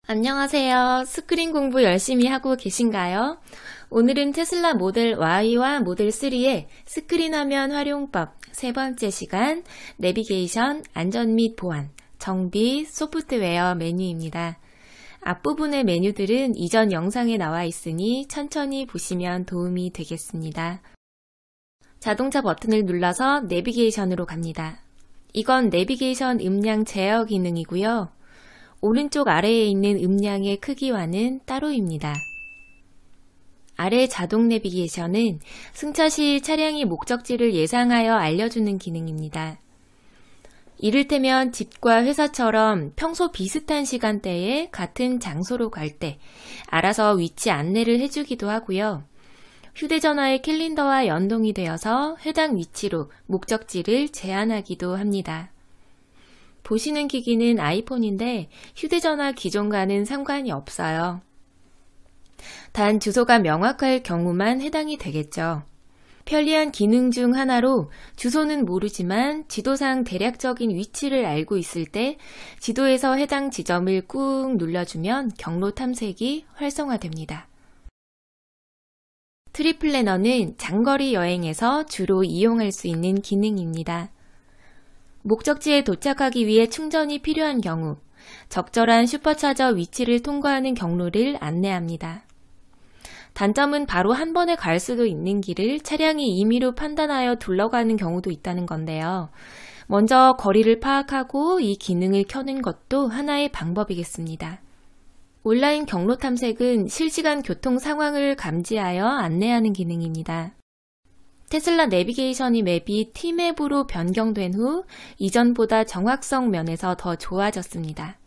안녕하세요. 스크린 공부 열심히 하고 계신가요? 오늘은 테슬라 모델 Y와 모델 3의 스크린 화면 활용법 세 번째 시간 내비게이션, 안전 및 보안, 정비, 소프트웨어 메뉴입니다. 앞부분의 메뉴들은 이전 영상에 나와 있으니 천천히 보시면 도움이 되겠습니다. 자동차 버튼을 눌러서 내비게이션으로 갑니다. 이건 내비게이션 음량 제어 기능이고요. 오른쪽 아래에 있는 음량의 크기와는 따로입니다. 아래 자동 내비게이션은 승차 시 차량이 목적지를 예상하여 알려주는 기능입니다. 이를테면 집과 회사처럼 평소 비슷한 시간대에 같은 장소로 갈 때 알아서 위치 안내를 해주기도 하고요. 휴대전화의 캘린더와 연동이 되어서 해당 위치로 목적지를 제한하기도 합니다. 보시는 기기는 아이폰인데 휴대전화 기종과는 상관이 없어요. 단 주소가 명확할 경우만 해당이 되겠죠. 편리한 기능 중 하나로 주소는 모르지만 지도상 대략적인 위치를 알고 있을 때 지도에서 해당 지점을 꾹 눌러주면 경로 탐색이 활성화됩니다. 트립 플래너는 장거리 여행에서 주로 이용할 수 있는 기능입니다. 목적지에 도착하기 위해 충전이 필요한 경우 적절한 슈퍼차저 위치를 통과하는 경로를 안내합니다. 단점은 바로 한 번에 갈 수도 있는 길을 차량이 임의로 판단하여 둘러가는 경우도 있다는 건데요. 먼저 거리를 파악하고 이 기능을 켜는 것도 하나의 방법이겠습니다. 온라인 경로 탐색은 실시간 교통 상황을 감지하여 안내하는 기능입니다. 테슬라 내비게이션이 맵이 T맵으로 변경된 후 이전보다 정확성 면에서 더 좋아졌습니다.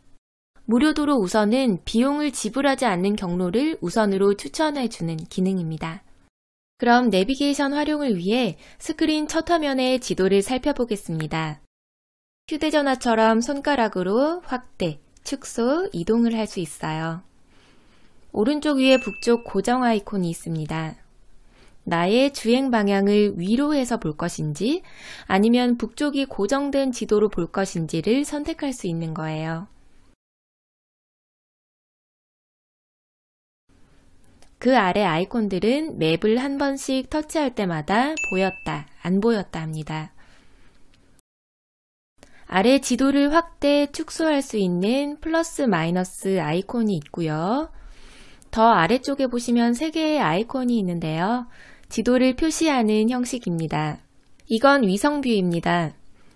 무료도로 우선은 비용을 지불하지 않는 경로를 우선으로 추천해주는 기능입니다. 그럼 내비게이션 활용을 위해 스크린 첫 화면의 지도를 살펴보겠습니다. 휴대전화처럼 손가락으로 확대, 축소, 이동을 할 수 있어요. 오른쪽 위에 북쪽 고정 아이콘이 있습니다. 나의 주행 방향을 위로 해서 볼 것인지 아니면 북쪽이 고정된 지도로 볼 것인지를 선택할 수 있는 거예요. 그 아래 아이콘들은 맵을 한 번씩 터치할 때마다 보였다, 안 보였다 합니다. 아래 지도를 확대, 축소할 수 있는 플러스 마이너스 아이콘이 있고요. 더 아래쪽에 보시면 3개의 아이콘이 있는데요. 지도를 표시하는 형식입니다. 이건 위성뷰입니다.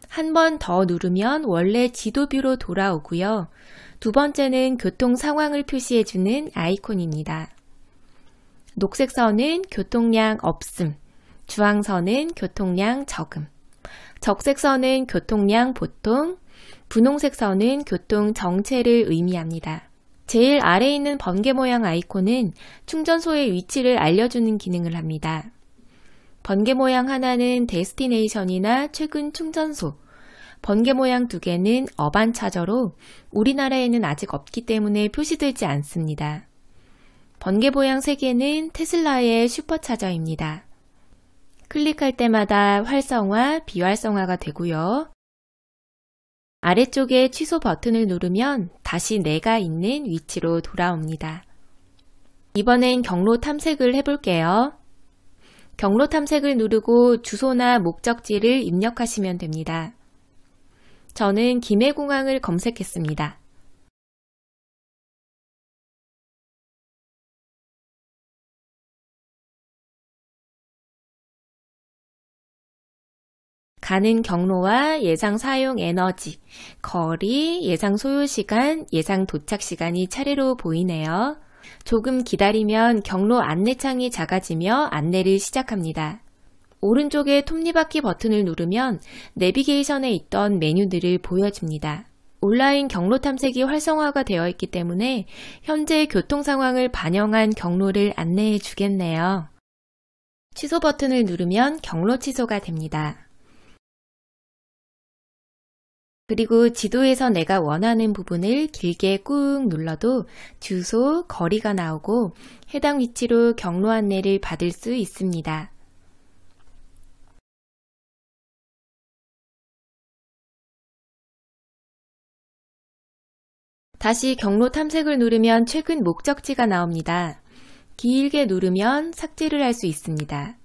한 번 더 누르면 원래 지도뷰로 돌아오고요. 두 번째는 교통 상황을 표시해주는 아이콘입니다. 녹색 선은 교통량 없음, 주황선은 교통량 적음, 적색 선은 교통량 보통, 분홍색 선은 교통 정체를 의미합니다. 제일 아래에 있는 번개 모양 아이콘은 충전소의 위치를 알려주는 기능을 합니다. 번개 모양 하나는 데스티네이션이나 최근 충전소, 번개 모양 2개는 어반 차저로 우리나라에는 아직 없기 때문에 표시되지 않습니다. 번개 모양 3개는 테슬라의 슈퍼차저입니다. 클릭할 때마다 활성화, 비활성화가 되고요. 아래쪽에 취소 버튼을 누르면 다시 내가 있는 위치로 돌아옵니다. 이번엔 경로 탐색을 해볼게요. 경로 탐색을 누르고 주소나 목적지를 입력하시면 됩니다. 저는 김해공항을 검색했습니다. 가는 경로와 예상 사용 에너지, 거리, 예상 소요 시간, 예상 도착 시간이 차례로 보이네요. 조금 기다리면 경로 안내창이 작아지며 안내를 시작합니다. 오른쪽에 톱니바퀴 버튼을 누르면 내비게이션에 있던 메뉴들을 보여줍니다. 온라인 경로 탐색이 활성화가 되어 있기 때문에 현재 교통 상황을 반영한 경로를 안내해 주겠네요. 취소 버튼을 누르면 경로 취소가 됩니다. 그리고 지도에서 내가 원하는 부분을 길게 꾹 눌러도 주소, 거리가 나오고 해당 위치로 경로 안내를 받을 수 있습니다. 다시 경로 탐색을 누르면 최근 목적지가 나옵니다. 길게 누르면 삭제를 할 수 있습니다.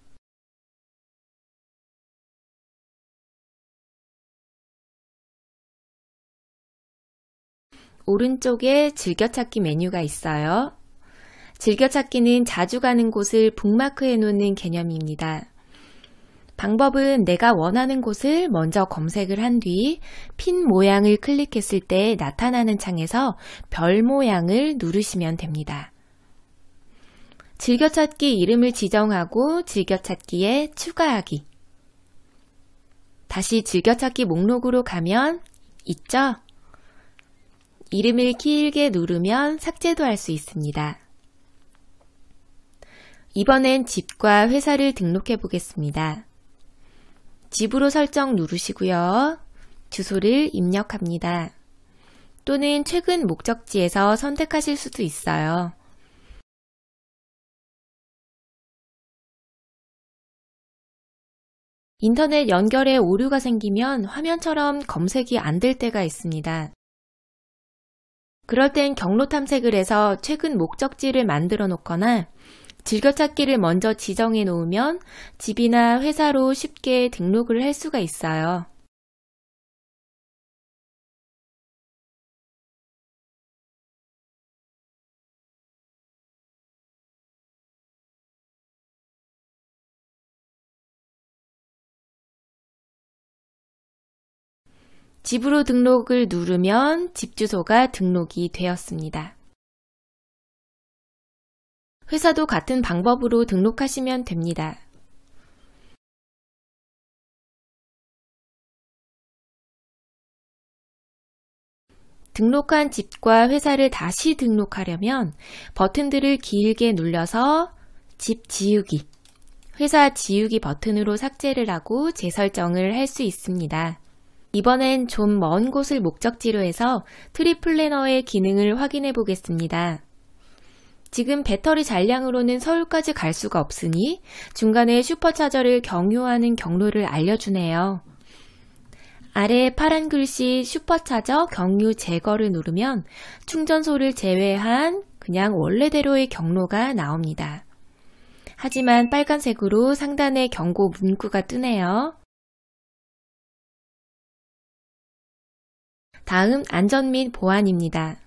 오른쪽에 즐겨찾기 메뉴가 있어요. 즐겨찾기는 자주 가는 곳을 북마크해 놓는 개념입니다. 방법은 내가 원하는 곳을 먼저 검색을 한 뒤 핀 모양을 클릭했을 때 나타나는 창에서 별 모양을 누르시면 됩니다. 즐겨찾기 이름을 지정하고 즐겨찾기에 추가하기. 다시 즐겨찾기 목록으로 가면 있죠? 이름을 길게 누르면 삭제도 할 수 있습니다. 이번엔 집과 회사를 등록해 보겠습니다. 집으로 설정 누르시고요. 주소를 입력합니다. 또는 최근 목적지에서 선택하실 수도 있어요. 인터넷 연결에 오류가 생기면 화면처럼 검색이 안 될 때가 있습니다. 그럴 땐 경로 탐색을 해서 최근 목적지를 만들어 놓거나 즐겨찾기를 먼저 지정해 놓으면 집이나 회사로 쉽게 등록을 할 수가 있어요. 집으로 등록을 누르면 집 주소가 등록이 되었습니다. 회사도 같은 방법으로 등록하시면 됩니다. 등록한 집과 회사를 다시 등록하려면 버튼들을 길게 눌러서 집 지우기, 회사 지우기 버튼으로 삭제를 하고 재설정을 할 수 있습니다. 이번엔 좀 먼 곳을 목적지로 해서 트립 플래너의 기능을 확인해 보겠습니다. 지금 배터리 잔량으로는 서울까지 갈 수가 없으니 중간에 슈퍼차저를 경유하는 경로를 알려주네요. 아래 파란 글씨 슈퍼차저 경유 제거를 누르면 충전소를 제외한 그냥 원래대로의 경로가 나옵니다. 하지만 빨간색으로 상단에 경고 문구가 뜨네요. 다음 안전 및 보안입니다.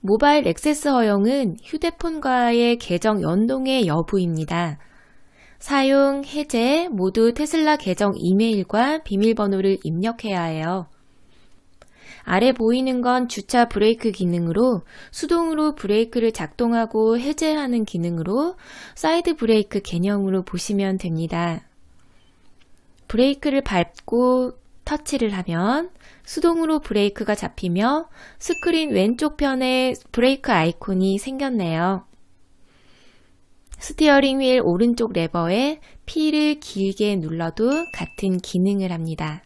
모바일 액세스 허용은 휴대폰과의 계정 연동의 여부입니다. 사용, 해제 모두 테슬라 계정 이메일과 비밀번호를 입력해야 해요. 아래 보이는 건 주차 브레이크 기능으로 수동으로 브레이크를 작동하고 해제하는 기능으로 사이드 브레이크 개념으로 보시면 됩니다. 브레이크를 밟고 터치를 하면 수동으로 브레이크가 잡히며 스크린 왼쪽 편에 브레이크 아이콘이 생겼네요. 스티어링 휠 오른쪽 레버에 P를 길게 눌러도 같은 기능을 합니다.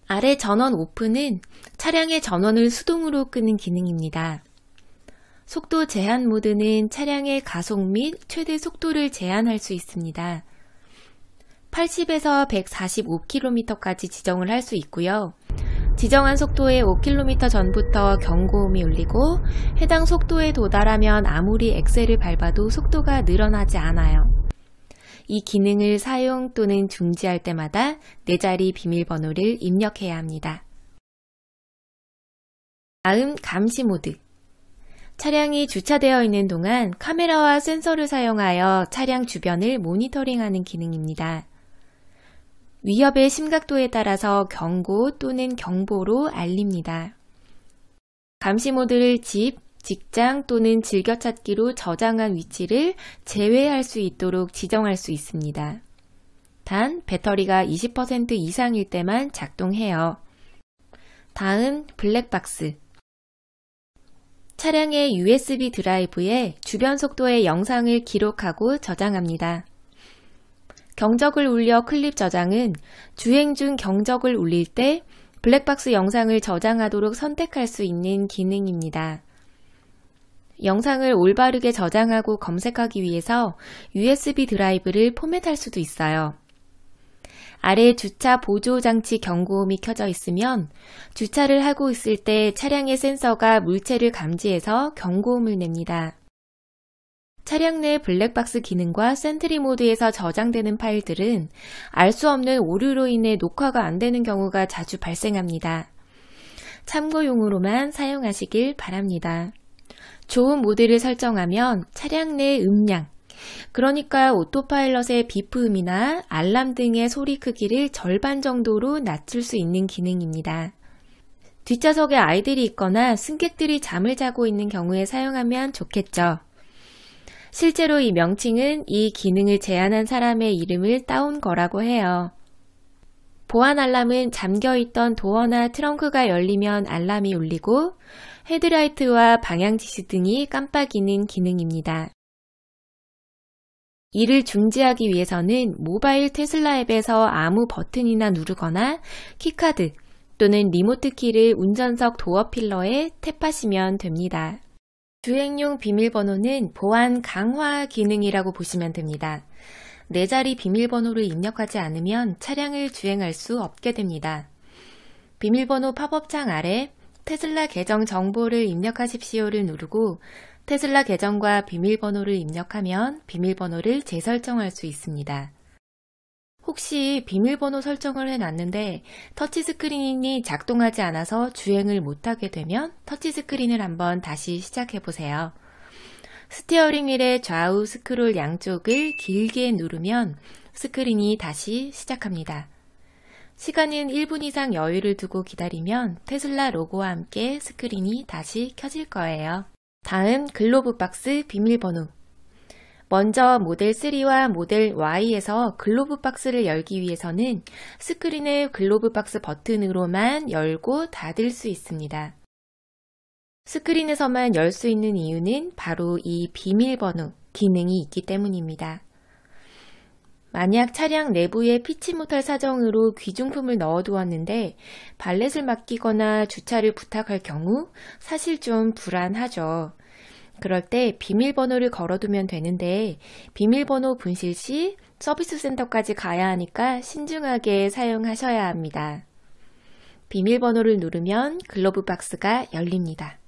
아래 전원 오프는 차량의 전원을 수동으로 끄는 기능입니다. 속도 제한 모드는 차량의 가속 및 최대 속도를 제한할 수 있습니다. 80에서 145km까지 지정을 할 수 있고요. 지정한 속도의 5km 전부터 경고음이 울리고 해당 속도에 도달하면 아무리 엑셀을 밟아도 속도가 늘어나지 않아요. 이 기능을 사용 또는 중지할 때마다 4자리 비밀번호를 입력해야 합니다. 다음 감시 모드. 차량이 주차되어 있는 동안 카메라와 센서를 사용하여 차량 주변을 모니터링하는 기능입니다. 위협의 심각도에 따라서 경고 또는 경보로 알립니다. 감시 모드를 집, 직장 또는 즐겨찾기로 저장한 위치를 제외할 수 있도록 지정할 수 있습니다. 단 배터리가 20% 이상일 때만 작동해요. 다음 블랙박스. 차량의 USB 드라이브에 주변 속도의 영상을 기록하고 저장합니다. 경적을 울려 클립 저장은 주행 중 경적을 울릴 때 블랙박스 영상을 저장하도록 선택할 수 있는 기능입니다. 영상을 올바르게 저장하고 검색하기 위해서 USB 드라이브를 포맷할 수도 있어요. 아래 주차 보조 장치 경고음이 켜져 있으면 주차를 하고 있을 때 차량의 센서가 물체를 감지해서 경고음을 냅니다. 차량 내 블랙박스 기능과 센트리 모드에서 저장되는 파일들은 알 수 없는 오류로 인해 녹화가 안 되는 경우가 자주 발생합니다. 참고용으로만 사용하시길 바랍니다. 좋은 모드를 설정하면 차량 내 음량, 그러니까 오토파일럿의 비프음이나 알람 등의 소리 크기를 절반 정도로 낮출 수 있는 기능입니다. 뒷좌석에 아이들이 있거나 승객들이 잠을 자고 있는 경우에 사용하면 좋겠죠. 실제로 이 명칭은 이 기능을 제안한 사람의 이름을 따온 거라고 해요. 보안 알람은 잠겨있던 도어나 트렁크가 열리면 알람이 울리고 헤드라이트와 방향지시 등이 깜빡이는 기능입니다. 이를 중지하기 위해서는 모바일 테슬라 앱에서 아무 버튼이나 누르거나 키카드 또는 리모트 키를 운전석 도어 필러에 탭하시면 됩니다. 주행용 비밀번호는 보안 강화 기능이라고 보시면 됩니다. 4자리 비밀번호를 입력하지 않으면 차량을 주행할 수 없게 됩니다. 비밀번호 팝업창 아래 테슬라 계정 정보를 입력하십시오를 누르고 테슬라 계정과 비밀번호를 입력하면 비밀번호를 재설정할 수 있습니다. 혹시 비밀번호 설정을 해놨는데 터치스크린이 작동하지 않아서 주행을 못하게 되면 터치스크린을 한번 다시 시작해보세요. 스티어링 휠의 좌우 스크롤 양쪽을 길게 누르면 스크린이 다시 시작합니다. 시간은 1분 이상 여유를 두고 기다리면 테슬라 로고와 함께 스크린이 다시 켜질 거예요. 다음 글로브 박스 비밀번호. 먼저 모델 3와 모델 Y에서 글로브 박스를 열기 위해서는 스크린의 글로브 박스 버튼으로만 열고 닫을 수 있습니다. 스크린에서만 열 수 있는 이유는 바로 이 비밀번호 기능이 있기 때문입니다. 만약 차량 내부에 피치 못할 사정으로 귀중품을 넣어두었는데 발렛을 맡기거나 주차를 부탁할 경우 사실 좀 불안하죠. 그럴 때 비밀번호를 걸어두면 되는데 비밀번호 분실 시 서비스 센터까지 가야 하니까 신중하게 사용하셔야 합니다. 비밀번호를 누르면 글로브 박스가 열립니다.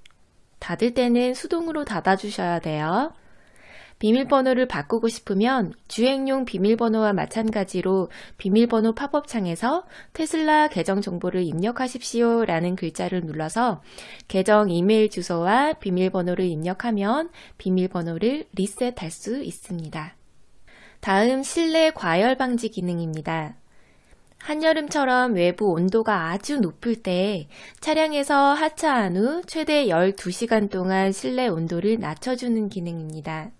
닫을 때는 수동으로 닫아주셔야 돼요. 비밀번호를 바꾸고 싶으면 주행용 비밀번호와 마찬가지로 비밀번호 팝업 창에서 테슬라 계정 정보를 입력하십시오 라는 글자를 눌러서 계정 이메일 주소와 비밀번호를 입력하면 비밀번호를 리셋할 수 있습니다. 다음 실내 과열 방지 기능입니다. 한여름처럼 외부 온도가 아주 높을 때 차량에서 하차한 후 최대 12시간 동안 실내 온도를 낮춰주는 기능입니다.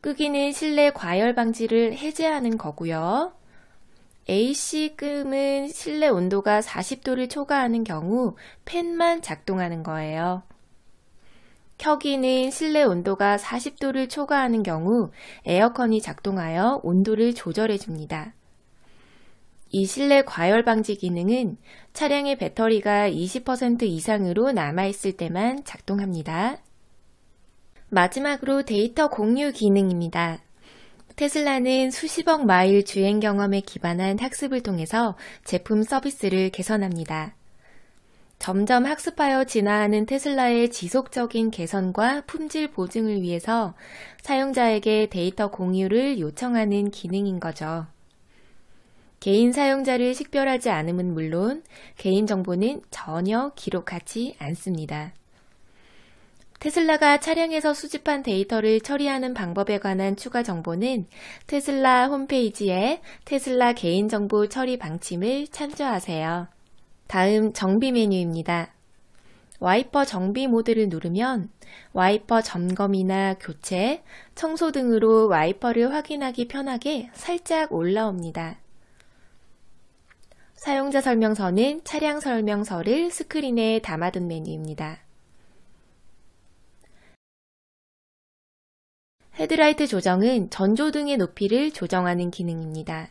끄기는 실내 과열 방지를 해제하는 거고요. AC 끔은 실내 온도가 40도를 초과하는 경우 팬만 작동하는 거예요. 켜기는 실내 온도가 40도를 초과하는 경우 에어컨이 작동하여 온도를 조절해 줍니다. 이 실내 과열 방지 기능은 차량의 배터리가 20% 이상으로 남아있을 때만 작동합니다. 마지막으로 데이터 공유 기능입니다. 테슬라는 수십억 마일 주행 경험에 기반한 학습을 통해서 제품 서비스를 개선합니다. 점점 학습하여 진화하는 테슬라의 지속적인 개선과 품질 보증을 위해서 사용자에게 데이터 공유를 요청하는 기능인 거죠. 개인 사용자를 식별하지 않음은 물론 개인정보는 전혀 기록하지 않습니다. 테슬라가 차량에서 수집한 데이터를 처리하는 방법에 관한 추가 정보는 테슬라 홈페이지에 테슬라 개인정보 처리 방침을 참조하세요. 다음 정비 메뉴입니다. 와이퍼 정비 모드를 누르면 와이퍼 점검이나 교체, 청소 등으로 와이퍼를 확인하기 편하게 살짝 올라옵니다. 사용자 설명서는 차량 설명서를 스크린에 담아둔 메뉴입니다. 헤드라이트 조정은 전조등의 높이를 조정하는 기능입니다.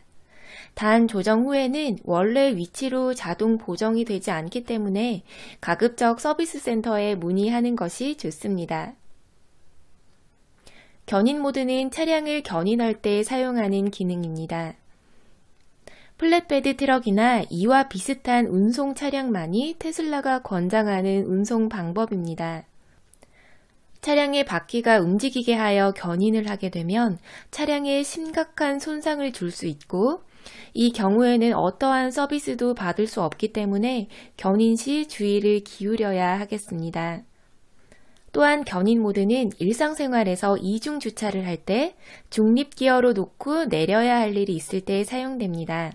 단 조정 후에는 원래 위치로 자동 보정이 되지 않기 때문에 가급적 서비스 센터에 문의하는 것이 좋습니다. 견인 모드는 차량을 견인할 때 사용하는 기능입니다. 플랫베드 트럭이나 이와 비슷한 운송 차량만이 테슬라가 권장하는 운송 방법입니다. 차량의 바퀴가 움직이게 하여 견인을 하게 되면 차량에 심각한 손상을 줄 수 있고, 이 경우에는 어떠한 서비스도 받을 수 없기 때문에 견인 시 주의를 기울여야 하겠습니다. 또한 견인 모드는 일상생활에서 이중 주차를 할 때 중립기어로 놓고 내려야 할 일이 있을 때 사용됩니다.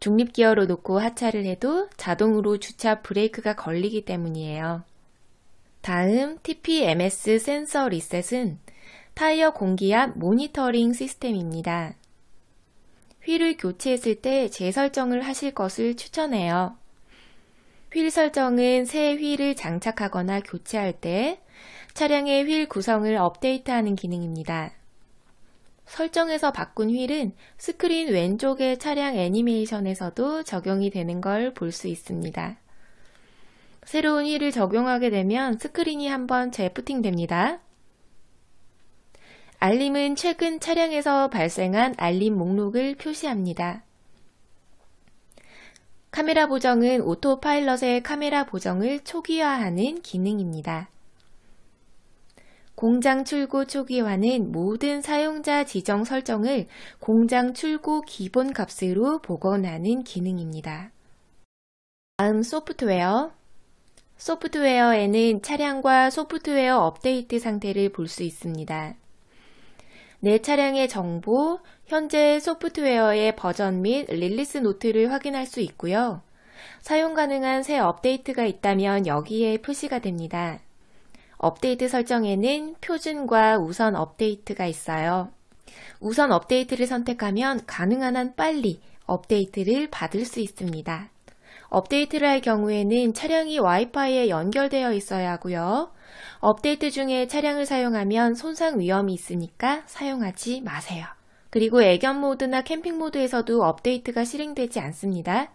중립기어로 놓고 하차를 해도 자동으로 주차 브레이크가 걸리기 때문이에요. 다음 TPMS 센서 리셋은 타이어 공기압 모니터링 시스템입니다. 휠을 교체했을 때 재설정을 하실 것을 추천해요. 휠 설정은 새 휠을 장착하거나 교체할 때 차량의 휠 구성을 업데이트하는 기능입니다. 설정에서 바꾼 휠은 스크린 왼쪽의 차량 애니메이션에서도 적용이 되는 걸 볼 수 있습니다. 새로운 휠을 적용하게 되면 스크린이 한번 재부팅됩니다. 알림은 최근 차량에서 발생한 알림 목록을 표시합니다. 카메라 보정은 오토파일럿의 카메라 보정을 초기화하는 기능입니다. 공장 출고 초기화는 모든 사용자 지정 설정을 공장 출고 기본 값으로 복원하는 기능입니다. 다음 소프트웨어. 소프트웨어에는 차량과 소프트웨어 업데이트 상태를 볼 수 있습니다. 내 차량의 정보, 현재 소프트웨어의 버전 및 릴리스 노트를 확인할 수 있고요. 사용 가능한 새 업데이트가 있다면 여기에 표시가 됩니다. 업데이트 설정에는 표준과 우선 업데이트가 있어요. 우선 업데이트를 선택하면 가능한 한 빨리 업데이트를 받을 수 있습니다. 업데이트를 할 경우에는 차량이 와이파이에 연결되어 있어야 하고요. 업데이트 중에 차량을 사용하면 손상 위험이 있으니까 사용하지 마세요. 그리고 애견 모드나 캠핑 모드에서도 업데이트가 실행되지 않습니다.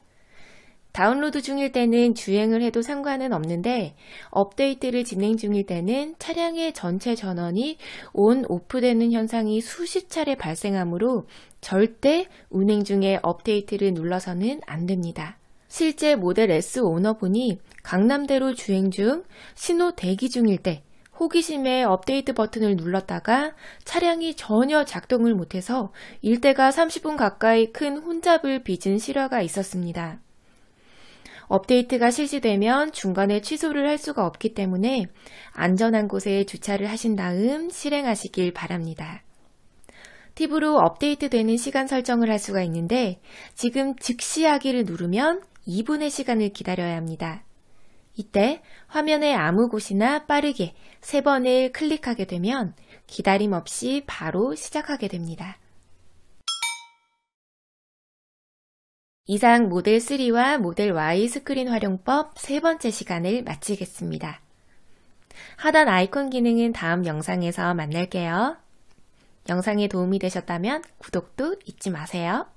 다운로드 중일 때는 주행을 해도 상관은 없는데 업데이트를 진행 중일 때는 차량의 전체 전원이 온, 오프 되는 현상이 수십 차례 발생하므로 절대 운행 중에 업데이트를 눌러서는 안 됩니다. 실제 모델 S 오너분이 강남대로 주행 중 신호 대기 중일 때 호기심에 업데이트 버튼을 눌렀다가 차량이 전혀 작동을 못해서 일대가 30분 가까이 큰 혼잡을 빚은 실화가 있었습니다. 업데이트가 실시되면 중간에 취소를 할 수가 없기 때문에 안전한 곳에 주차를 하신 다음 실행하시길 바랍니다. 팁으로 업데이트되는 시간 설정을 할 수가 있는데 지금 즉시 하기를 누르면 2분의 시간을 기다려야 합니다. 이때 화면의 아무 곳이나 빠르게 3번을 클릭하게 되면 기다림 없이 바로 시작하게 됩니다. 이상 모델 3와 모델 Y 스크린 활용법 3번째 시간을 마치겠습니다. 하단 아이콘 기능은 다음 영상에서 만날게요. 영상이 도움이 되셨다면 구독도 잊지 마세요.